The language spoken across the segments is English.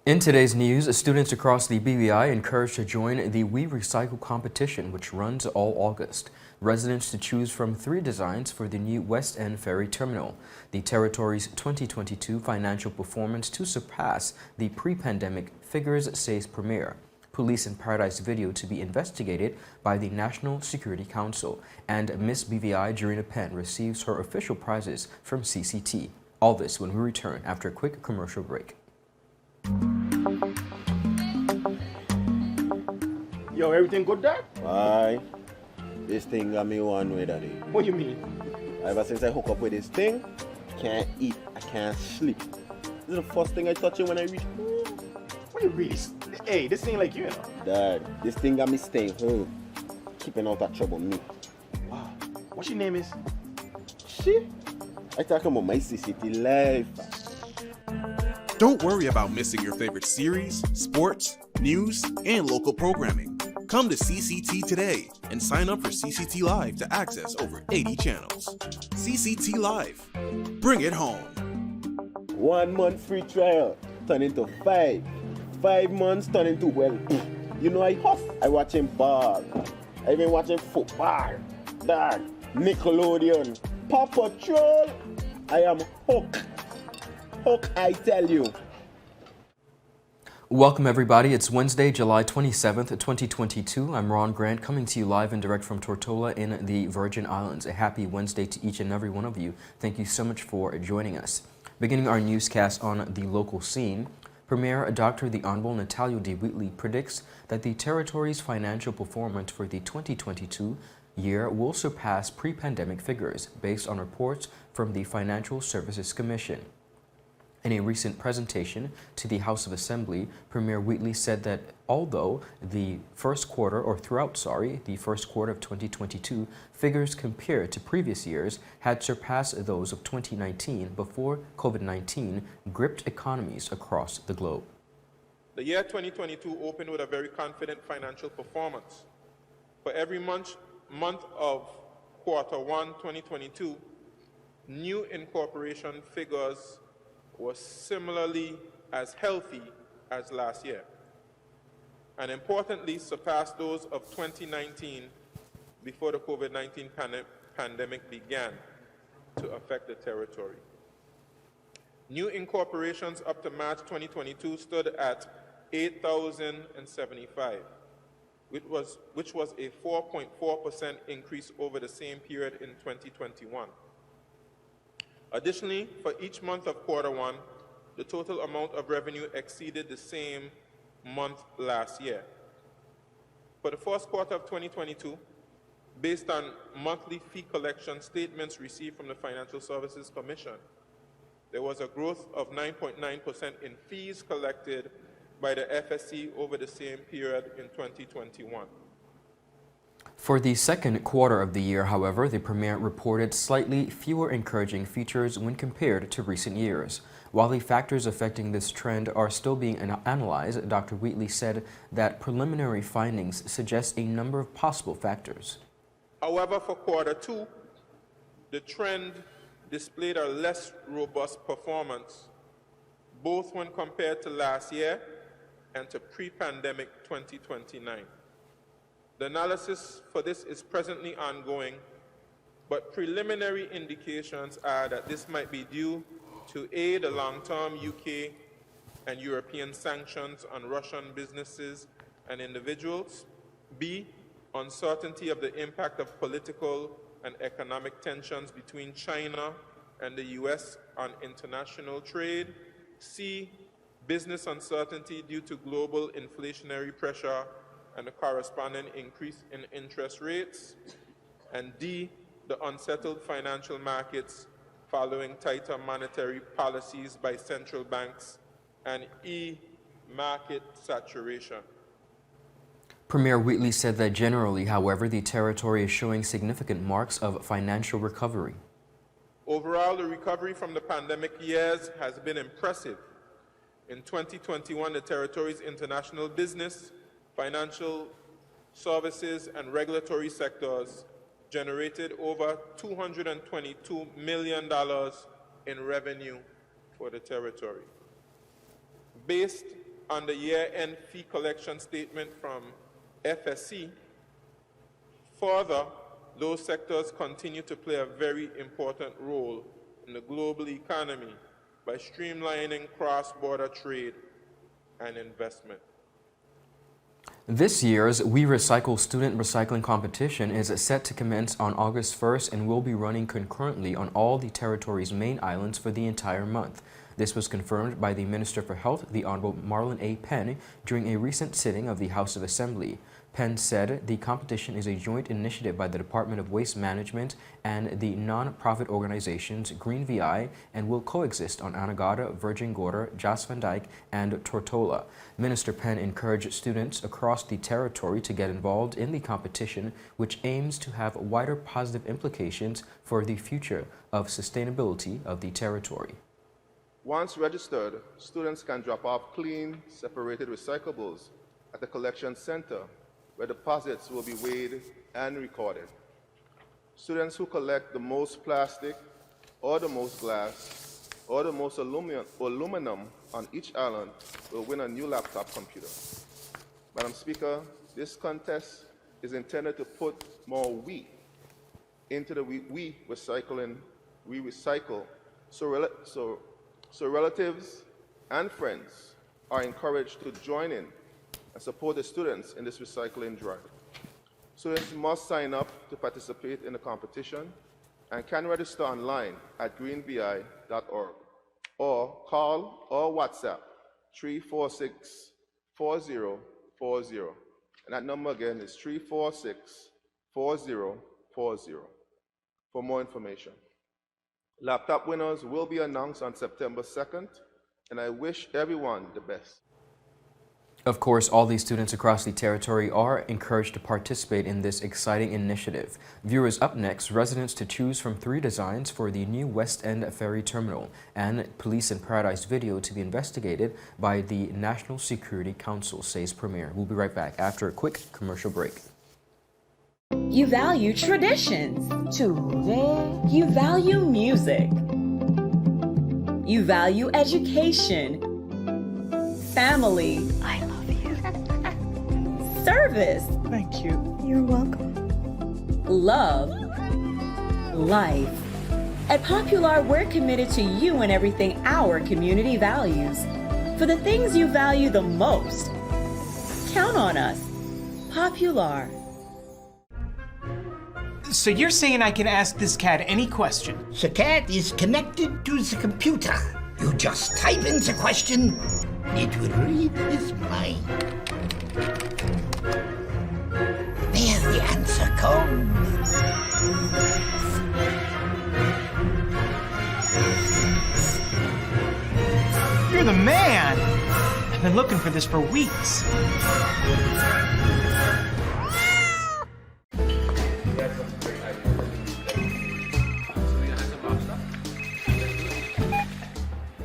In today's news, students across the BVI encouraged to join the We Recycle competition, which runs all August. Residents to choose from 3 designs for the new West End Ferry Terminal. The territory's 2022 financial performance to surpass the pre-pandemic figures, says Premier. Police in Paradise video to be investigated by the National Security Council. And Miss BVI Jareena Penn receives her official prizes from CCT. All this when we return after a quick commercial break. Yo, everything good, Dad? Aye. This thing got me one way, Daddy. What do you mean? Ever since I hook up with this thing, can't eat, I can't sleep. This is the first thing I touch it when I reach home. What do you really? Hey, this ain't like you, Dad, this thing got me staying home, keeping out of trouble me. Wow. What your name is? Shit. I talking about my CCT life. Don't worry about missing your favorite series, sports, news, and local programming. Come to CCT today and sign up for CCT Live to access over 80 channels. CCT Live. Bring it home. 1 month free trial turn into 5. 5 months turn into, well, you know I huff. I watching ball. I been watching football. Dad, Nickelodeon, Paw Patrol. I am hooked. Hook, I tell you. Welcome everybody. It's Wednesday, July 27th, 2022. I'm Ron Grant coming to you live and direct from Tortola in the Virgin Islands. A happy Wednesday to each and every one of you. Thank you so much for joining us. Beginning our newscast on the local scene, Premier Dr. the Honorable Natalio D. Wheatley predicts that the territory's financial performance for the 2022 year will surpass pre-pandemic figures based on reports from the Financial Services Commission. In a recent presentation to the House of Assembly, Premier Wheatley said that although the first quarter of 2022 figures compared to previous years had surpassed those of 2019 before COVID-19 gripped economies across the globe. The year 2022 opened with a very confident financial performance. For every month of quarter 1, 2022, new incorporation figures was similarly as healthy as last year, and importantly surpassed those of 2019 before the COVID-19 pandemic began to affect the territory. New incorporations up to March 2022 stood at 8,075, which was a 4.4% increase over the same period in 2021. Additionally, for each month of quarter 1, the total amount of revenue exceeded the same month last year. For the first quarter of 2022, based on monthly fee collection statements received from the Financial Services Commission, there was a growth of 9.9% in fees collected by the FSC over the same period in 2021. For the second quarter of the year, however, the Premier reported slightly fewer encouraging features when compared to recent years. While the factors affecting this trend are still being analyzed, Dr. Wheatley said that preliminary findings suggest a number of possible factors. However, for quarter 2, the trend displayed a less robust performance, both when compared to last year and to pre-pandemic 2029. The analysis for this is presently ongoing, but preliminary indications are that this might be due to A, the long-term UK and European sanctions on Russian businesses and individuals, B, uncertainty of the impact of political and economic tensions between China and the US on international trade, C, business uncertainty due to global inflationary pressure and the corresponding increase in interest rates, and D, the unsettled financial markets following tighter monetary policies by central banks, and E, market saturation. Premier Wheatley said that generally, however, the territory is showing significant marks of financial recovery. Overall, the recovery from the pandemic years has been impressive. In 2021, the territory's international business, financial services, and regulatory sectors generated over $222 million in revenue for the territory. Based on the year-end fee collection statement from FSC. Further, those sectors continue to play a very important role in the global economy by streamlining cross-border trade and investment. This year's We Recycle student recycling competition is set to commence on August 1st and will be running concurrently on all the territory's main islands for the entire month. This was confirmed by the Minister for Health, the Honorable W.E Penn, during a recent sitting of the House of Assembly. Penn said the competition is a joint initiative by the Department of Waste Management and the non-profit organizations Green VI and will coexist on Anegada, Virgin Gorda, Jas Van Dyke, and Tortola. Minister Penn encouraged students across the territory to get involved in the competition, which aims to have wider positive implications for the future of sustainability of the territory. Once registered, students can drop off clean, separated recyclables at the collection center, where deposits will be weighed and recorded. Students who collect the most plastic, or the most glass, or the most aluminum on each island will win a new laptop computer. Madam Speaker, this contest is intended to put more we into the we recycle, so relatives and friends are encouraged to join in and support the students in this recycling drive. Students must sign up to participate in the competition and can register online at greenvi.org or call or WhatsApp 346-4040. And that number again is 346-4040 for more information. Laptop winners will be announced on September 2nd, and I wish everyone the best. Of course, all these students across the territory are encouraged to participate in this exciting initiative. Viewers, up next, residents to choose from 3 designs for the new West End Ferry Terminal and Police in Paradise video to be investigated by the National Security Council, says Premier. We'll be right back after a quick commercial break. You value traditions. You value music. You value education. Family. I love you. Service. Thank you. You're welcome. Love. Life. At Popular, we're committed to you and everything our community values. For the things you value the most, count on us. Popular. So you're saying I can ask this cat any question? The cat is connected to the computer. You just type in the question, it will read his mind. There the answer comes. You're the man! I've been looking for this for weeks.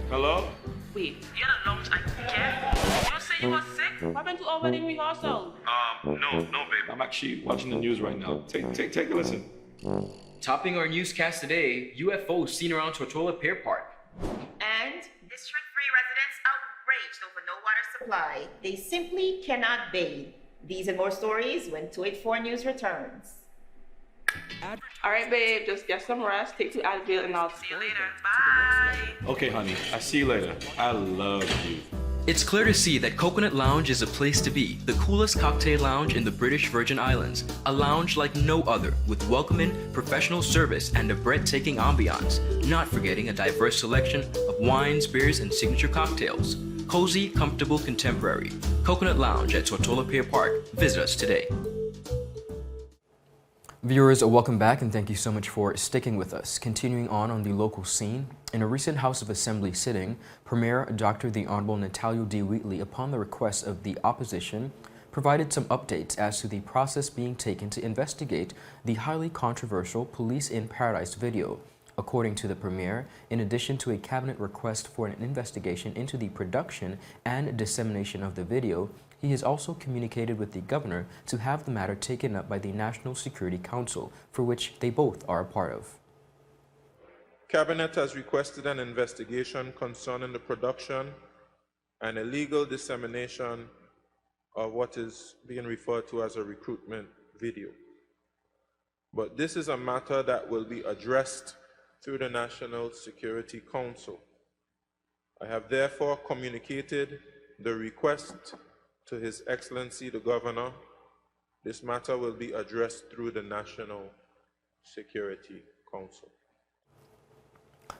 Hello? Wait, you had a lunch and care? You don't say you were sick? What happened to over in rehearsal? No, babe. I'm actually watching the news right now. Take a listen. Topping our newscast today, UFOs seen around Tortola Pier Park. And District 3 residents outraged over no water supply. They simply cannot bathe. These and more stories when 284 News returns. All right, babe, just get some rest, take 2 Advil, and I'll see you later. Bye. Okay, honey. I see you later. I love you. It's clear to see that Coconut Lounge is a place to be, the coolest cocktail lounge in the British Virgin Islands. A lounge like no other, with welcoming, professional service, and a breathtaking ambiance. Not forgetting a diverse selection of wines, beers, and signature cocktails. Cozy, comfortable, contemporary. Coconut Lounge at Tortola Pier Park. Visit us today. Viewers, welcome back and thank you so much for sticking with us. Continuing on the local scene, in a recent House of Assembly sitting, Premier Dr. the Honorable Natalio D. Wheatley, upon the request of the opposition, provided some updates as to the process being taken to investigate the highly controversial Police in Paradise video. According to the Premier, in addition to a cabinet request for an investigation into the production and dissemination of the video, he has also communicated with the governor to have the matter taken up by the National Security Council, for which they both are a part of. Cabinet has requested an investigation concerning the production and illegal dissemination of what is being referred to as a recruitment video. But this is a matter that will be addressed through the National Security Council. I have therefore communicated the request to His Excellency the Governor. This matter will be addressed through the National Security Council.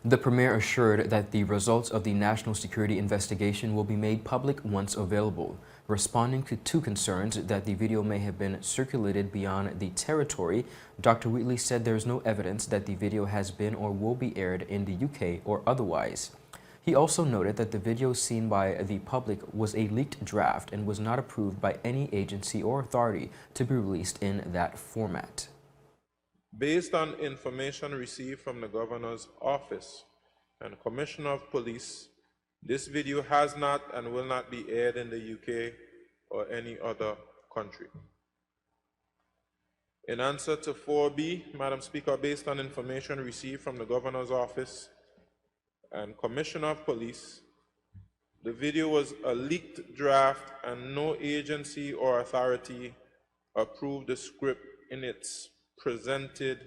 The Premier assured that the results of the national security investigation will be made public once available. Responding to two concerns that the video may have been circulated beyond the territory, Dr. Wheatley said there is no evidence that the video has been or will be aired in the UK or otherwise. He also noted that the video seen by the public was a leaked draft and was not approved by any agency or authority to be released in that format. Based on information received from the Governor's Office and Commissioner of Police, this video has not and will not be aired in the UK or any other country. In answer to 4B, Madam Speaker, based on information received from the Governor's Office and Commissioner of Police, the video was a leaked draft and no agency or authority approved the script in its presented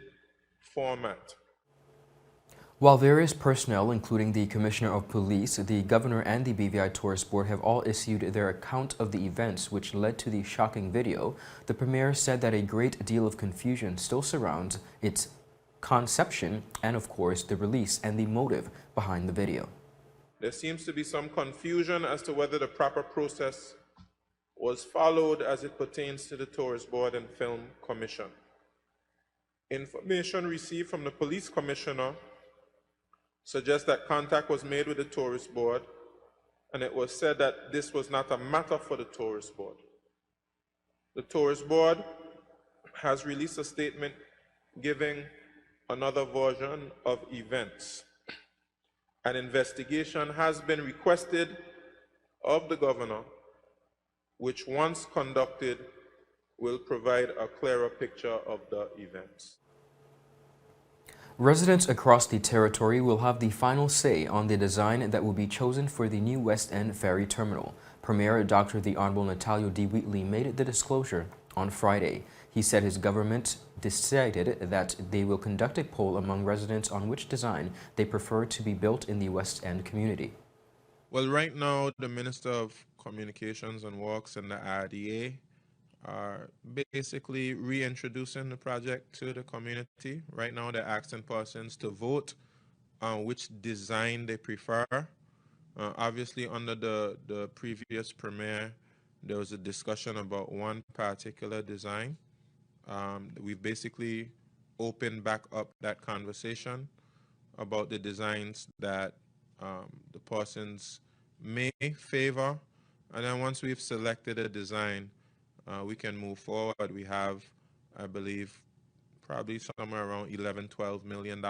format. While various personnel, including the Commissioner of Police, the Governor, and the BVI Tourist Board have all issued their account of the events which led to the shocking video, the Premier said that a great deal of confusion still surrounds its conception and, of course, the release and the motive behind the video. There seems to be some confusion as to whether the proper process was followed as it pertains to the Tourist Board and Film Commission. Information received from the Police Commissioner suggests that contact was made with the Tourist Board, and it was said that this was not a matter for the Tourist Board. The Tourist Board has released a statement giving another version of events. An investigation has been requested of the Governor, which once conducted will provide a clearer picture of the events. Residents across the territory will have the final say on the design that will be chosen for the new West End Ferry Terminal. Premier Dr. The Honorable Natalio D. Wheatley made the disclosure on Friday. He said his government decided that they will conduct a poll among residents on which design they prefer to be built in the West End community. Well, right now, the Minister of Communications and Works and the RDA are basically reintroducing the project to the community. Right now, they're asking persons to vote on which design they prefer. Obviously, under the previous Premier, there was a discussion about one particular design. We've basically opened back up that conversation about the designs that the persons may favor. And then once we've selected a design, we can move forward. We have, I believe, probably somewhere around $11–12 million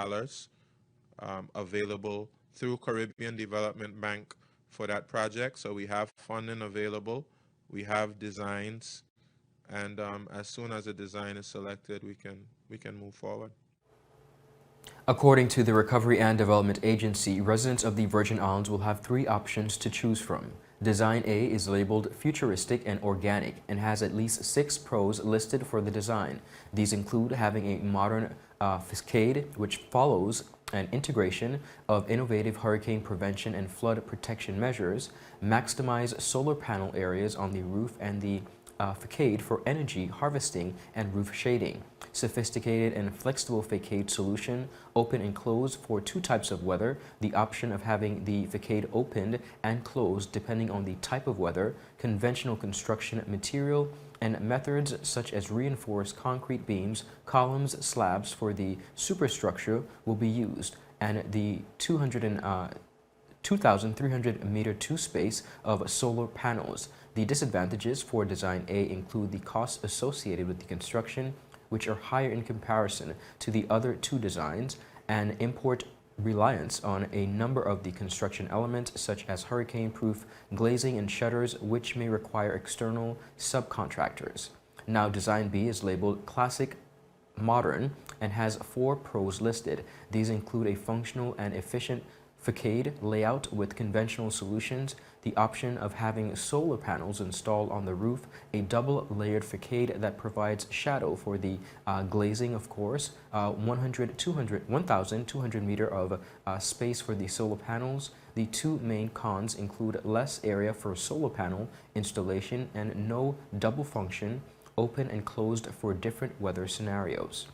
available through Caribbean Development Bank for that project. So we have funding available, we have designs, and as soon as a design is selected, we can move forward. According to the Recovery and Development Agency, residents of the Virgin Islands will have three options to choose from. Design A is labeled futuristic and organic and has at least 6 pros listed for the design. These include having a modern facade which follows an integration of innovative hurricane prevention and flood protection measures, maximize solar panel areas on the roof and the facade for energy harvesting and roof shading, sophisticated and flexible facade solution, open and closed for 2 types of weather, the option of having the facade opened and closed depending on the type of weather, conventional construction material, and methods such as reinforced concrete beams, columns, slabs for the superstructure will be used, and the 2,300 meter 2 space of solar panels. The disadvantages for Design A include the costs associated with the construction, which are higher in comparison to the other 2 designs, and import reliance on a number of the construction elements such as hurricane-proof glazing and shutters, which may require external subcontractors. Now, Design B is labeled Classic Modern and has 4 pros listed. These include a functional and efficient facade layout with conventional solutions, the option of having solar panels installed on the roof, a double-layered facade that provides shadow for the glazing, of course, 1,200 meter of space for the solar panels. The two main cons include less area for solar panel installation and no double function, open and closed for different weather scenarios.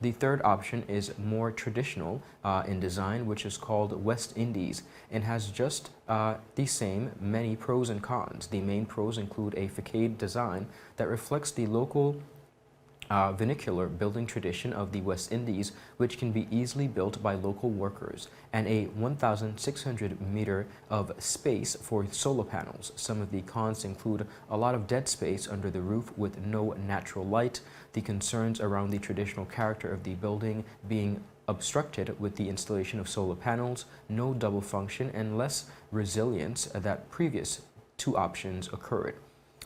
The third option is more traditional in design, which is called West Indies, and has just the same many pros and cons. The main pros include a facade design that reflects the local vernacular building tradition of the West Indies, which can be easily built by local workers, and a 1,600 meter of space for solar panels. Some of the cons include a lot of dead space under the roof with no natural light, the concerns around the traditional character of the building being obstructed with the installation of solar panels, no double function, and less resilience that previous two options occurred.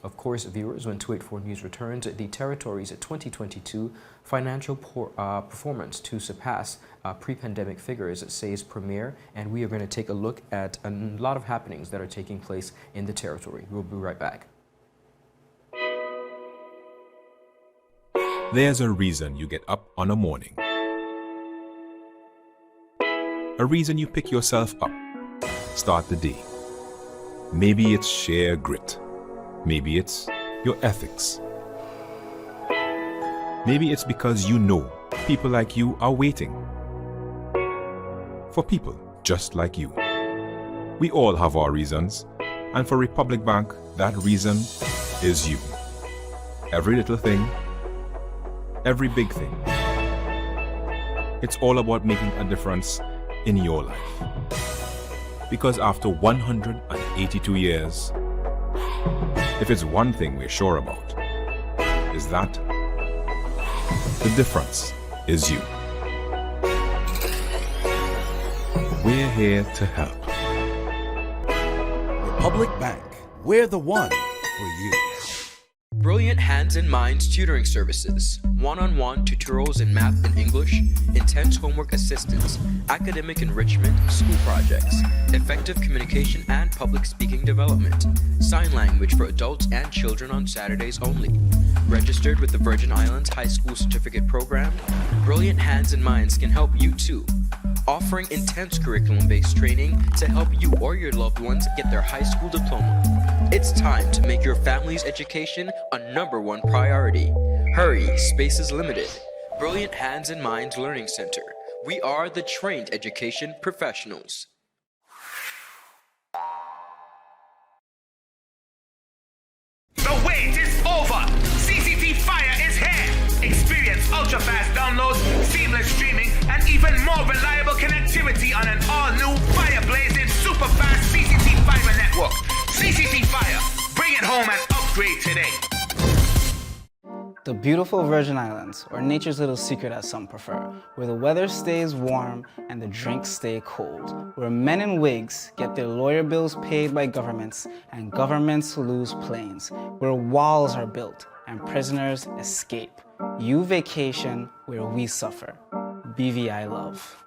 Of course, viewers, when 284 News returns, the territory's 2022 financial performance to surpass pre-pandemic figures, says Premier, and we are going to take a look at a lot of happenings that are taking place in the territory. We'll be right back. There's a reason you get up on a morning. A reason you pick yourself up, start the day. Maybe it's sheer grit. Maybe it's your ethics. Maybe it's because you know people like you are waiting for people just like you. We all have our reasons, and for Republic Bank, that reason is you. Every little thing, every big thing. It's all about making a difference in your life. Because after 182 years, if it's one thing we're sure about, is that the difference is you. We're here to help. Republic Bank, we're the one for you. Brilliant Hands and Minds tutoring services, one-on-one tutorials in math and English, intense homework assistance, academic enrichment, school projects, effective communication and public speaking development, sign language for adults and children on Saturdays only. Registered with the Virgin Islands High School Certificate Program, Brilliant Hands and Minds can help you too. Offering intense curriculum-based training to help you or your loved ones get their high school diploma. It's time to make your family's education a #1 priority. Hurry, space is limited. Brilliant Hands and Minds Learning Center. We are the trained education professionals. The wait is over! CCT Fire is here! Experience ultra-fast downloads, seamless streaming, and even more reliable connectivity on an all-new fire-blazing super-fast CCT Fiber network. CCT Fire, bring it home and upgrade today. The beautiful Virgin Islands, or nature's little secret as some prefer, where the weather stays warm and the drinks stay cold, where men in wigs get their lawyer bills paid by governments and governments lose planes, where walls are built and prisoners escape. You vacation where we suffer. BVI Love.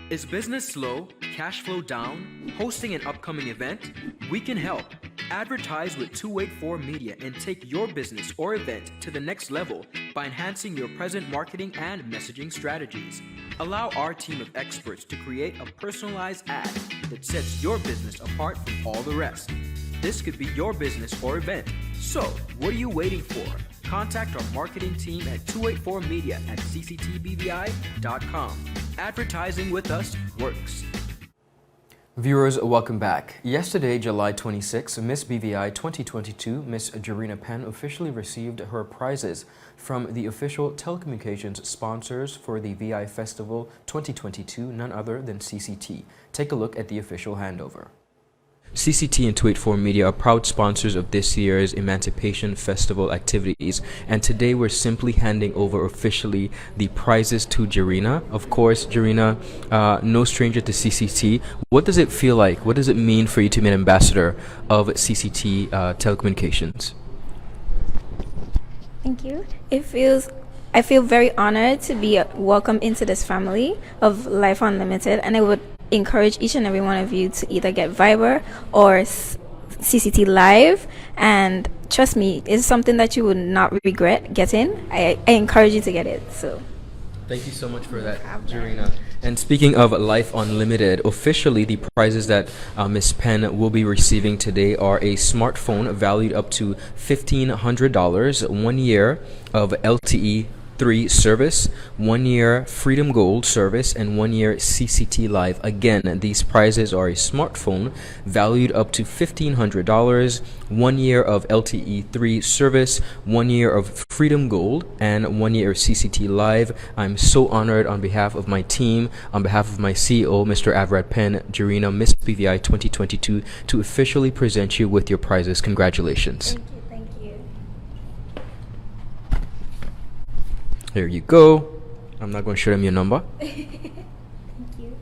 Is business slow? Cash flow down? Hosting an upcoming event? We can help. Advertise with 284 Media and take your business or event to the next level by enhancing your present marketing and messaging strategies. Allow our team of experts to create a personalized ad that sets your business apart from all the rest. This could be your business or event. So, what are you waiting for? Contact our marketing team at 284media@cctbvi.com. Advertising with us works. Viewers, welcome back. Yesterday, July 26, Miss BVI 2022, Miss Jareena Penn officially received her prizes from the official telecommunications sponsors for the VI Festival 2022, none other than CCT. Take a look at the official handover. CCT and 284 Media are proud sponsors of this year's Emancipation Festival activities, and today we're simply handing over officially the prizes to Jareena. Of course, Jareena, no stranger to CCT. What does it feel like? What does it mean for you to be an ambassador of CCT Telecommunications? Thank you. I feel very honored to be welcomed into this family of Life Unlimited, and I would encourage each and every one of you to either get Viber or CCT Live, and trust me, it's something that you would not regret getting. I encourage you to get it. So thank you so much for that, Jareena. And speaking of Life Unlimited, officially the prizes that Ms. Penn will be receiving today are a smartphone valued up to $1,500, 1 year of LTE 3 service, 1 year Freedom Gold service, and 1 year CCT Live. Again, these prizes are a smartphone valued up to $1,500, 1 year of LTE 3 service, 1 year of Freedom Gold, and 1 year of CCT Live. I'm so honored on behalf of my team, on behalf of my CEO, Mr. Avrad Penn, Jareena, Miss BVI 2022, to officially present you with your prizes. Congratulations. Thank you. There you go. I'm not going to show them your number. Thank you.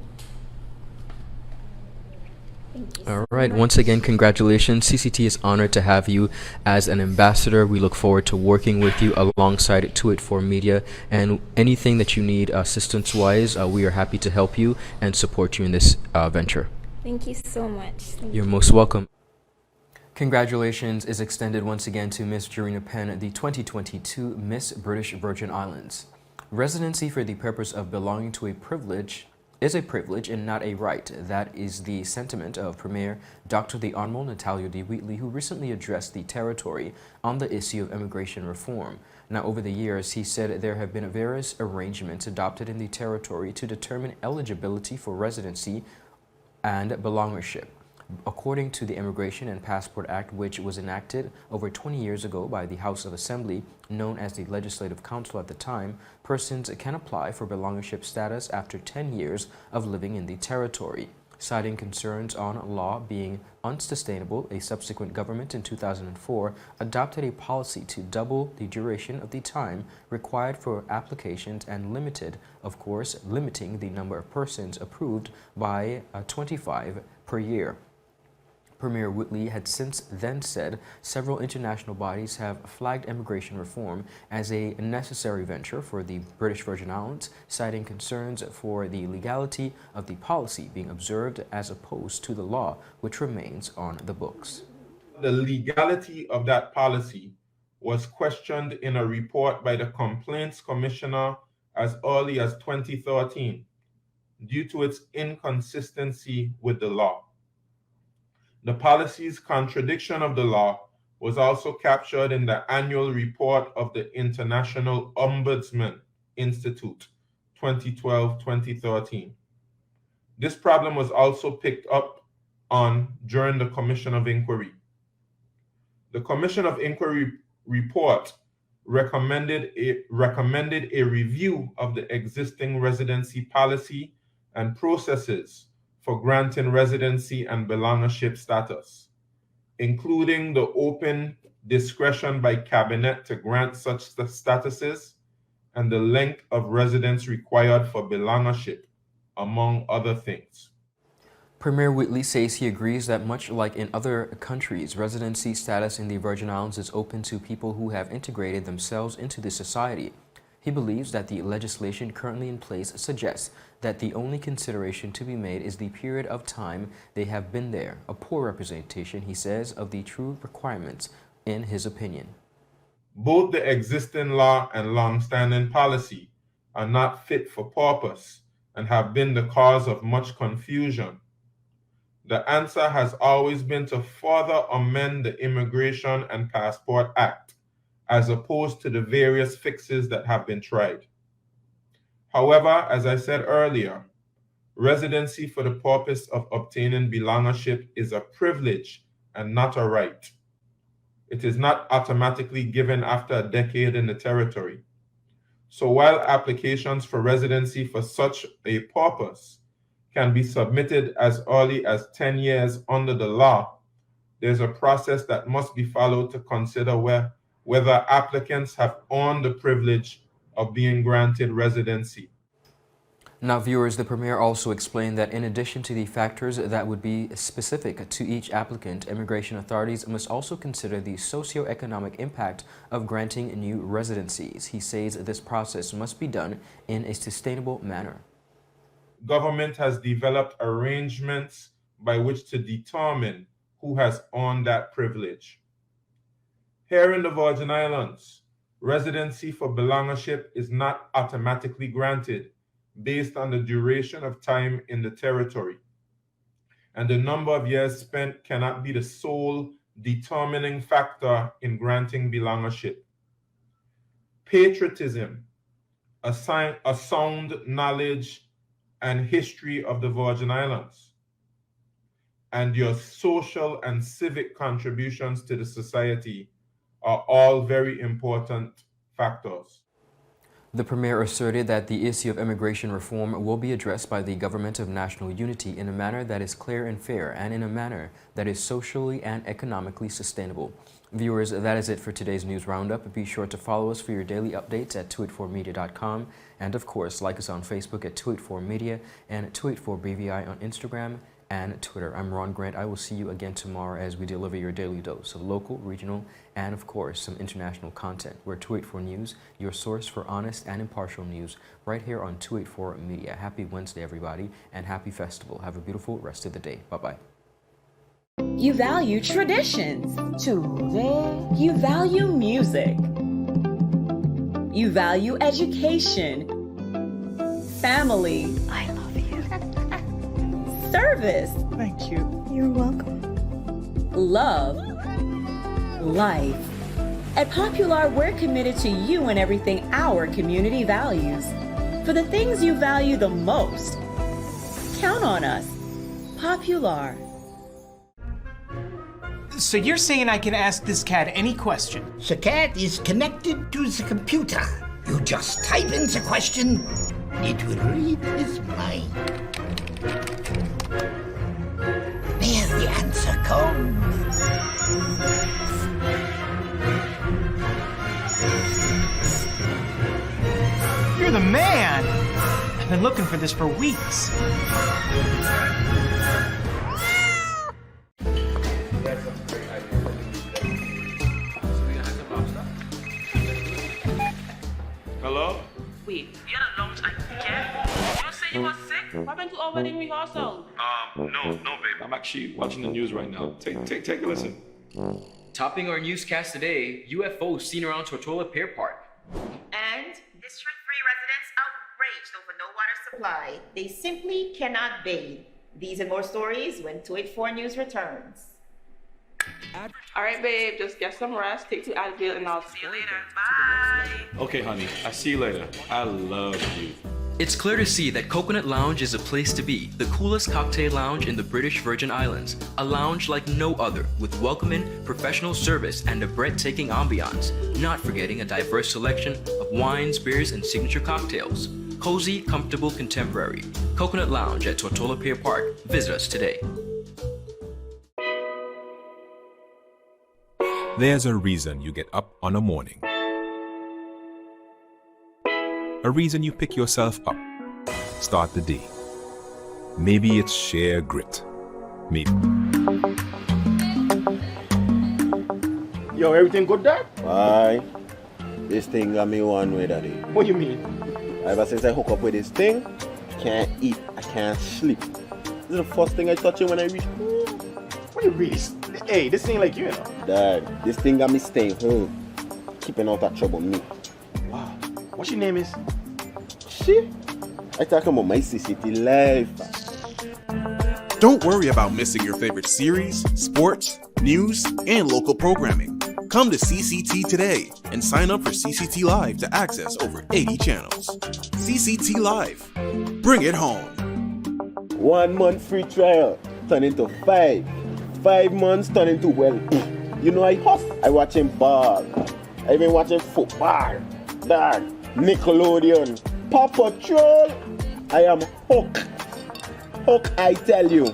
All right. Once again, congratulations. CCT is honored to have you as an ambassador. We look forward to working with you alongside 284 Media. And anything that you need assistance-wise, we are happy to help you and support you in this venture. Thank you so much. You're most welcome. Congratulations is extended once again to Miss Jareena Penn, the 2022 Miss British Virgin Islands. Residency for the purpose of belonging to a privilege is a privilege and not a right. That is the sentiment of Premier Dr. the Honorable Natalia D. Wheatley, who recently addressed the territory on the issue of immigration reform. Now, over the years, he said there have been various arrangements adopted in the territory to determine eligibility for residency and belongership. According to the Immigration and Passport Act, which was enacted over 20 years ago by the House of Assembly, known as the Legislative Council at the time, persons can apply for belongership status after 10 years of living in the territory. Citing concerns on law being unsustainable, a subsequent government in 2004 adopted a policy to double the duration of the time required for applications and limiting the number of persons approved by 25 per year. Premier Wheatley had since then said several international bodies have flagged immigration reform as a necessary venture for the British Virgin Islands, citing concerns for the legality of the policy being observed as opposed to the law, which remains on the books. The legality of that policy was questioned in a report by the Complaints Commissioner as early as 2013 due to its inconsistency with the law. The policy's contradiction of the law was also captured in the annual report of the International Ombudsman Institute, 2012-2013. This problem was also picked up on during the Commission of Inquiry. The Commission of Inquiry report recommended a review of the existing residency policy and processes for granting residency and belongership status, including the open discretion by cabinet to grant such statuses and the length of residence required for belongership, among other things. Premier Wheatley says he agrees that much like in other countries, residency status in the Virgin Islands is open to people who have integrated themselves into the society. He believes that the legislation currently in place suggests that the only consideration to be made is the period of time they have been there, a poor representation, he says, of the true requirements, in his opinion. Both the existing law and long-standing policy are not fit for purpose and have been the cause of much confusion. The answer has always been to further amend the Immigration and Passport Act, as opposed to the various fixes that have been tried. However, as I said earlier, residency for the purpose of obtaining belongership is a privilege and not a right. It is not automatically given after a decade in the territory. So while applications for residency for such a purpose can be submitted as early as 10 years under the law, there's a process that must be followed to consider whether applicants have earned the privilege of being granted residency. Now, viewers, the Premier also explained that in addition to the factors that would be specific to each applicant, immigration authorities must also consider the socio-economic impact of granting new residencies. He says this process must be done in a sustainable manner. Government has developed arrangements by which to determine who has earned that privilege. Here in the Virgin Islands, residency for belongership is not automatically granted based on the duration of time in the territory, and the number of years spent cannot be the sole determining factor in granting belongership. Patriotism, a sound knowledge and history of the Virgin Islands, and your social and civic contributions to the society are all very important factors. The Premier asserted that the issue of immigration reform will be addressed by the Government of National Unity in a manner that is clear and fair and in a manner that is socially and economically sustainable. Viewers, that is it for today's news roundup. Be sure to follow us for your daily updates at 284media.com, and of course like us on Facebook at 284media and 284BVI on Instagram and Twitter. I'm Ron Grant. I will see you again tomorrow as we deliver your daily dose of local, regional, and of course some international content. We're 284 News, your source for honest and impartial news, right here on 284 Media. Happy Wednesday, everybody, and happy festival. Have a beautiful rest of the day. Bye-bye. You value traditions. You value music. You value education. Family. I love you. Service. Thank you. You're welcome. Love. Life. At Popular, we're committed to you and everything our community values. For the things you value the most, count on us. Popular. So you're saying I can ask this cat any question? The cat is connected to the computer. You just type in the question, it will read his mind. There the answer comes. You're the man! I've been looking for this for weeks. Hello? Wait, you had a lunch again? You don't say you were sick? What happened to our wedding rehearsal? No, babe. I'm actually watching the news right now. Take a listen. Topping our newscast today, UFOs seen around Tortola Pier Park. And District 3 residents outraged over no water supply. They simply cannot bathe. These and more stories when 284 News returns. All right, babe, just get some rest, take 2 Advil, and I'll see you later. Bye. Okay, honey. I see you later. I love you. It's clear to see that Coconut Lounge is a place to be, the coolest cocktail lounge in the British Virgin Islands. A lounge like no other, with welcoming, professional service, and a breathtaking ambiance. Not forgetting a diverse selection of wines, beers, and signature cocktails. Cozy, comfortable, contemporary. Coconut Lounge at Tortola Pier Park. Visit us today. There's a reason you get up on a morning. A reason you pick yourself up, start the day. Maybe it's sheer grit. Maybe. Yo, everything good, Dad? Aye. This thing got me one way, Daddy. What do you mean? Ever since I hook up with this thing, I can't eat, I can't sleep. This is the first thing I touch it when I reach home. What do you really? Hey, this ain't like you know. Dad, this thing got me staying home, keeping out of trouble me. Wow. What's your name is? Shit. I talking about my CCT life. Don't worry about missing your favorite series, sports, news, and local programming. Come to CCT today and sign up for CCT Live to access over 80 channels. CCT Live. Bring it home. 1 month free trial turn into 5. 5 months turn into, well, you know I huff. I watching ball. I been watching football. Dad, Nickelodeon, Paw Patrol. I am hooked. Hook, I tell you.